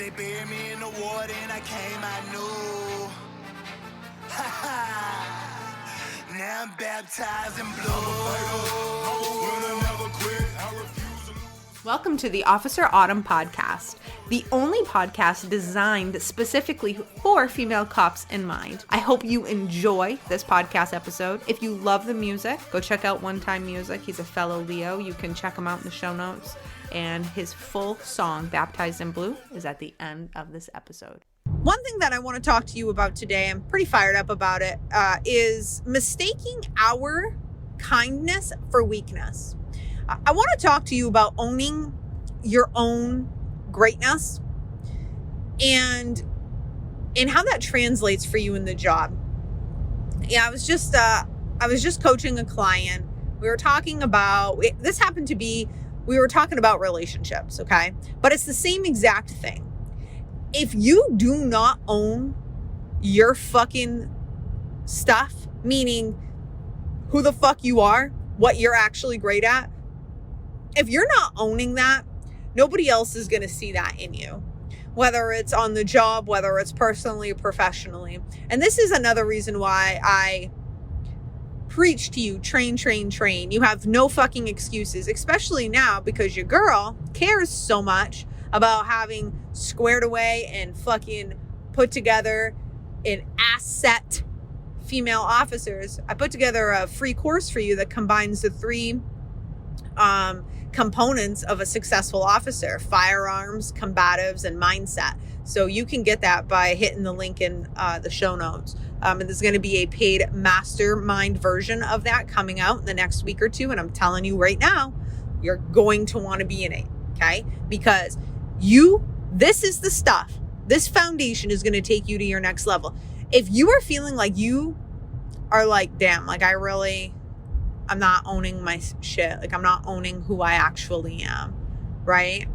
They buried me in the water and I came out new. Now I'm baptized in blue. Welcome to the Officer Autumn podcast, the only podcast designed specifically for female cops in mind. I hope you enjoy this podcast episode. If you love the music, go check out One Time Music. He's a fellow Leo. You can check him out in the show notes. And his full song, Baptized in Blue, is at the end of this episode. One thing that I want to talk to you about today, I'm pretty fired up about it, is mistaking our kindness for weakness. I want to talk to you about owning your own greatness and how that translates for you in the job. Yeah, I was just coaching a client. We were talking about, we were talking about relationships, okay? But it's the same exact thing. If you do not own your fucking stuff, meaning who the fuck you are, what you're actually great at, if you're not owning that, nobody else is going to see that in you, whether it's on the job, whether it's personally or professionally. And this is another reason why I preach to you, train. You have no fucking excuses, especially now because your girl cares so much about having squared away and fucking put together an asset female officers. I put together a free course for you that combines the three components of a successful officer: firearms, combatives, and mindset. So you can get that by hitting the link in the show notes. And there's going to be a paid mastermind version of that coming out in the next week or two. And I'm telling you right now, you're going to want to be in it, okay? Because this is the stuff. This foundation is going to take you to your next level. If you are feeling like you are like, damn, like I'm not owning my shit. Like I'm not owning who I actually am, right?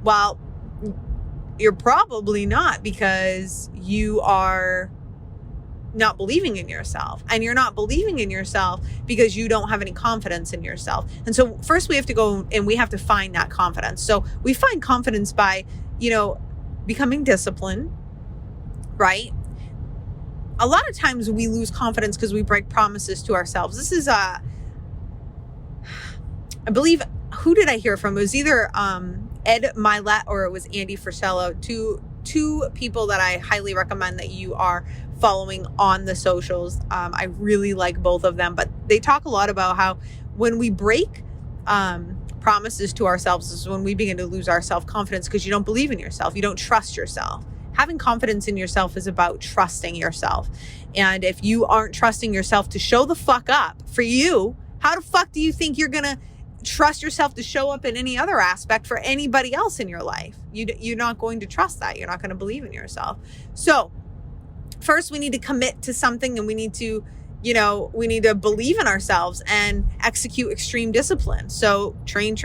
Well, you're probably not, because you are not believing in yourself, and you're not believing in yourself because you don't have any confidence in yourself. And so first we have to go and we have to find that confidence. So we find confidence by, becoming disciplined, right? A lot of times we lose confidence because we break promises to ourselves. This is I believe, who did I hear from? It was either Ed Milet or it was Andy Frisello, two people that I highly recommend that you are following on the socials. I really like both of them, but they talk a lot about how when we break promises to ourselves is when we begin to lose our self-confidence, because you don't believe in yourself. You don't trust yourself. Having confidence in yourself is about trusting yourself. And if you aren't trusting yourself to show the fuck up for you, how the fuck do you think you're going to trust yourself to show up in any other aspect for anybody else in your life? You're not going to trust that. You're not going to believe in yourself. So first we need to commit to something, and we need to believe in ourselves and execute extreme discipline. So train.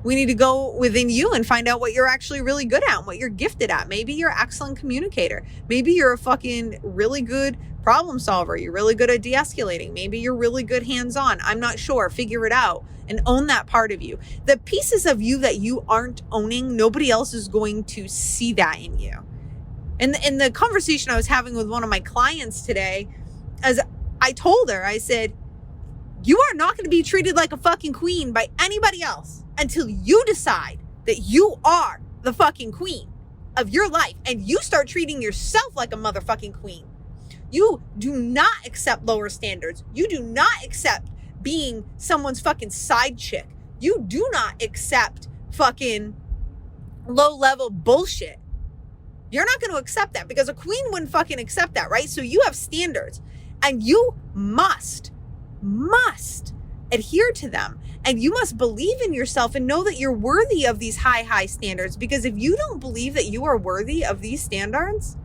We need to go within you and find out what you're actually really good at and what you're gifted at. Maybe you're an excellent communicator. Maybe you're a fucking really good problem solver. You're really good at de-escalating. Maybe you're really good hands-on. I'm not sure. Figure it out and own that part of you. The pieces of you that you aren't owning, nobody else is going to see that in you. And in the conversation I was having with one of my clients today, as I told her, I said, you are not going to be treated like a fucking queen by anybody else until you decide that you are the fucking queen of your life and you start treating yourself like a motherfucking queen. You do not accept lower standards. You do not accept being someone's fucking side chick. You do not accept fucking low-level bullshit. You're not going to accept that, because a queen wouldn't fucking accept that, right? So you have standards, and you must adhere to them. And you must believe in yourself and know that you're worthy of these high standards. Because if you don't believe that you are worthy of these standards,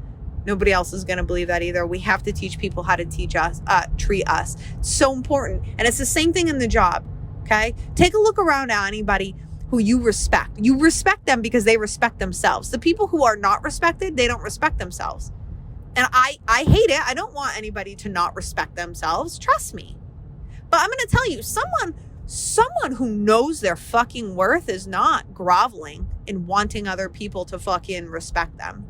nobody else is going to believe that either. We have to teach people how to treat us. It's so important. And it's the same thing in the job. Okay. Take a look around at anybody who you respect. You respect them because they respect themselves. The people who are not respected, they don't respect themselves. And I hate it. I don't want anybody to not respect themselves. Trust me. But I'm going to tell you, someone Someone who knows their fucking worth is not groveling and wanting other people to fucking respect them.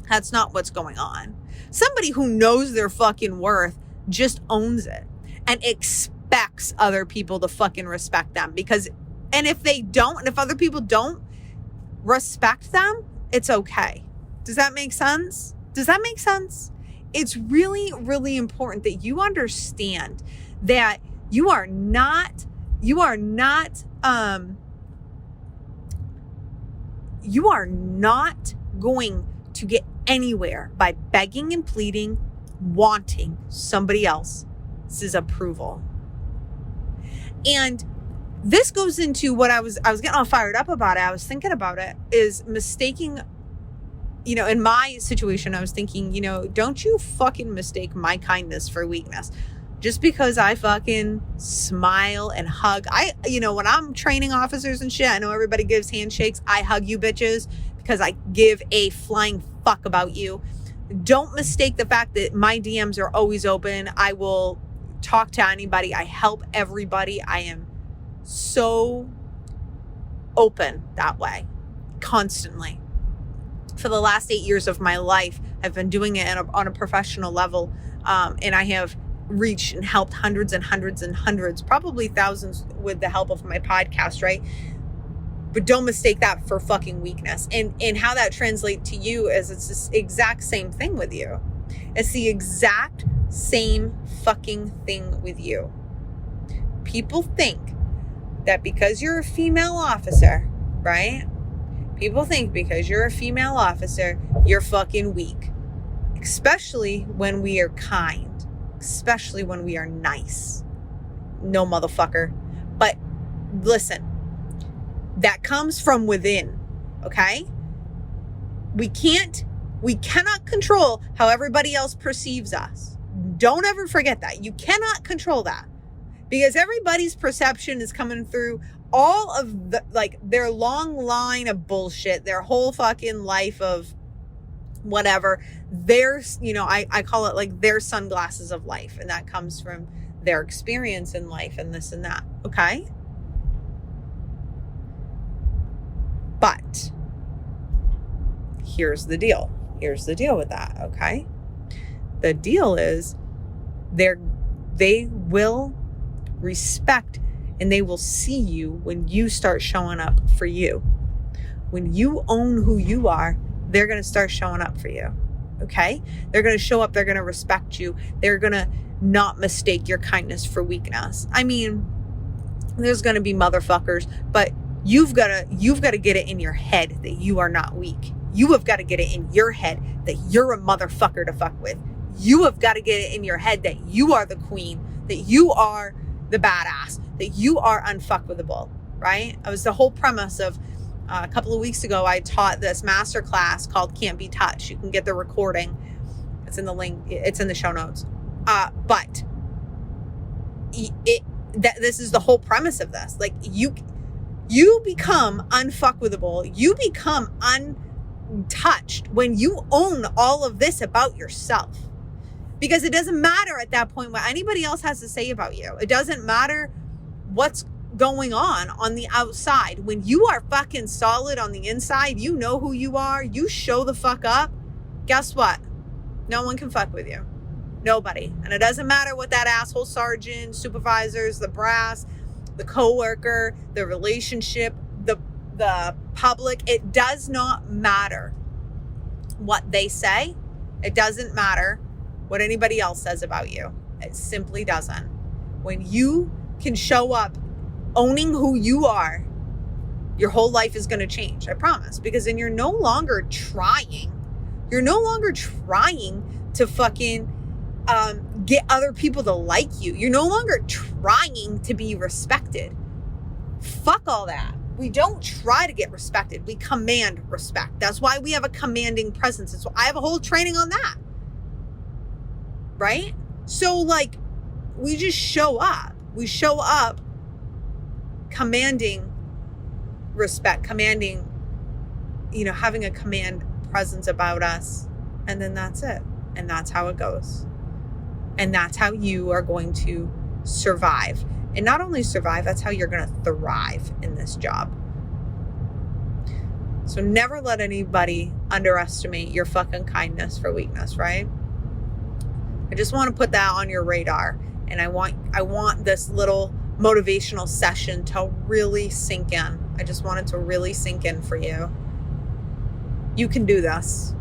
That's not what's going on. Somebody who knows their fucking worth just owns it and expects other people to fucking respect them, because, and if they don't, and if other people don't respect them, it's okay. Does that make sense? Does that make sense? It's really, really important that you understand that you are not going to get anywhere by begging and pleading, wanting somebody else's approval. And this goes into what I was getting all fired up about it. I was thinking about it, is mistaking, in my situation, I was thinking, don't you fucking mistake my kindness for weakness. Just because I fucking smile and hug. When I'm training officers and shit, I know everybody gives handshakes. I hug you bitches because I give a flying fuck about you. Don't mistake the fact that my DMs are always open. I will talk to anybody. I help everybody. I am so open that way, constantly. For the last 8 years of my life, I've been doing it on a professional level, and I have reached and helped hundreds and hundreds and hundreds, probably thousands with the help of my podcast, right? But don't mistake that for fucking weakness. And how that translates to you is it's this exact same thing with you. It's the exact same fucking thing with you. People think that because you're a female officer, right? People think because you're a female officer, you're fucking weak. Especially when we are kind. Especially when we are nice. No, motherfucker. But listen, that comes from within, okay? We cannot control how everybody else perceives us. Don't ever forget that. You cannot control that, because everybody's perception is coming through all of their long line of bullshit, their whole fucking life of whatever. There's, I call it like their sunglasses of life. And that comes from their experience in life and this and that. Okay. But here's the deal. Here's the deal with that. Okay. The deal is they will respect and they will see you when you start showing up for you. When you own who you are, they're going to start showing up for you. Okay? They're going to show up. They're going to respect you. They're going to not mistake your kindness for weakness. I mean, there's going to be motherfuckers, but you've got to get it in your head that you are not weak. You have got to get it in your head that you're a motherfucker to fuck with. You have got to get it in your head that you are the queen, that you are the badass, that you are unfuckwithable, right? It was the whole premise of a couple of weeks ago, I taught this masterclass called Can't Be Touched. You can get the recording. It's in the link. It's in the show notes. But this is the whole premise of this. Like you become unfuckwithable. You become untouched when you own all of this about yourself. Because it doesn't matter at that point what anybody else has to say about you. It doesn't matter what's going on the outside. When you are fucking solid on the inside, you know who you are, you show the fuck up, guess what? No one can fuck with you. Nobody. And it doesn't matter what that asshole sergeant, supervisors, the brass, the coworker, the relationship, the public, it does not matter what they say. It doesn't matter what anybody else says about you. It simply doesn't. When you can show up owning who you are, your whole life is going to change. I promise. Because then you're no longer trying. You're no longer trying to fucking get other people to like you. You're no longer trying to be respected. Fuck all that. We don't try to get respected. We command respect. That's why we have a commanding presence. That's why I have a whole training on that. Right? So like, we just show up. We show up commanding respect, commanding, having a command presence about us. And then that's it. And that's how it goes. And that's how you are going to survive. And not only survive, that's how you're going to thrive in this job. So never let anybody underestimate your fucking kindness for weakness, right? I just want to put that on your radar. And I want this little motivational session to really sink in. I just want it to really sink in for you. You can do this.